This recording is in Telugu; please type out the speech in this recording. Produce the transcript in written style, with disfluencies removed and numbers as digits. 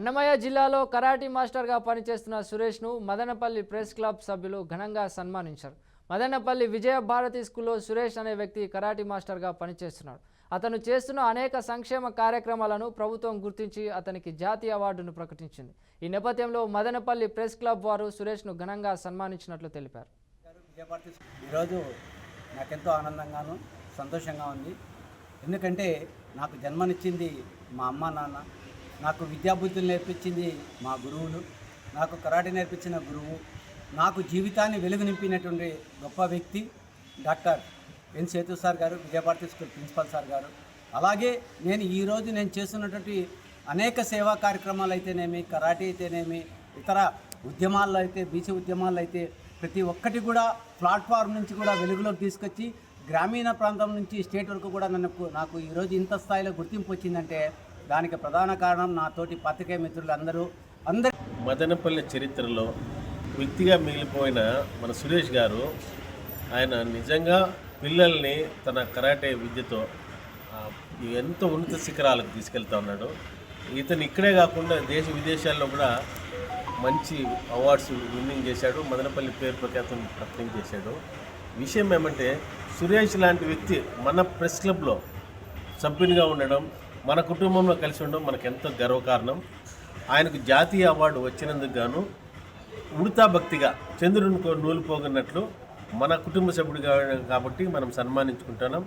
అన్నమయ్య జిల్లాలో కరాటీ మాస్టర్గా పనిచేస్తున్న సురేష్ను మదనపల్లి ప్రెస్ క్లబ్ సభ్యులు ఘనంగా సన్మానించారు. మదనపల్లి విజయ భారతి స్కూల్లో సురేష్ అనే వ్యక్తి కరాటీ మాస్టర్గా పనిచేస్తున్నాడు. అతను చేస్తున్న అనేక సంక్షేమ కార్యక్రమాలను ప్రభుత్వం గుర్తించి అతనికి జాతీయ అవార్డును ప్రకటించింది. ఈ నేపథ్యంలో మదనపల్లి ప్రెస్ క్లబ్ వారు సురేష్ను ఘనంగా సన్మానించినట్లు తెలిపారు. ఈరోజు నాకెంతో ఆనందంగాను సంతోషంగా ఉంది. ఎందుకంటే నాకు జన్మనిచ్చింది మా అమ్మ నాన్న, నాకు విద్యాబుద్ధులు నేర్పించింది మా గురువులు, నాకు కరాటే నేర్పించిన గురువు, నాకు జీవితాన్ని వెలుగు నింపినటువంటి గొప్ప వ్యక్తి డాక్టర్ ఎన్ సేతు సార్ గారు, విజయభారతి స్కూల్ ప్రిన్సిపల్ సార్ గారు. అలాగే ఈరోజు నేను చేస్తున్నటువంటి అనేక సేవా కార్యక్రమాలు అయితేనేమి, కరాటే అయితేనేమి, ఇతర ఉద్యమాల్లో అయితే, బీసీ ఉద్యమాల్లో అయితే ప్రతి ఒక్కటి కూడా ప్లాట్ఫామ్ నుంచి కూడా వెలుగులోకి తీసుకొచ్చి గ్రామీణ ప్రాంతం నుంచి స్టేట్ వరకు కూడా నాకు ఈరోజు ఇంత స్థాయిలో గుర్తింపు వచ్చిందంటే దానికి ప్రధాన కారణం నా తోటి పాత్రికేయ మిత్రులు అందరూ. మదనపల్లి చరిత్రలో వ్యక్తిగా మిగిలిపోయిన మన సురేష్ గారు, ఆయన నిజంగా పిల్లల్ని తన కరాటే విద్యతో ఎంతో ఉన్నత శిఖరాలకు తీసుకెళ్తా ఉన్నాడు. ఇతను ఇక్కడే కాకుండా దేశ విదేశాల్లో కూడా మంచి అవార్డ్స్ విన్నింగ్ చేశాడు. మదనపల్లి పేరు ప్రఖ్యాతం చేశాడు. విషయం ఏమంటే, సురేష్ లాంటి వ్యక్తి మన ప్రెస్ క్లబ్లో సభ్యునిగా ఉండడం, మన కుటుంబంలో కలిసి ఉండడం మనకు ఎంతో గర్వకారణం. ఆయనకు జాతీయ అవార్డు వచ్చినందుకు గాను ఉడతా భక్తిగా చంద్రుని నూలు పోగొన్నట్లు మన కుటుంబ సభ్యుడిగా కాబట్టి మనం సన్మానించుకుంటున్నాం.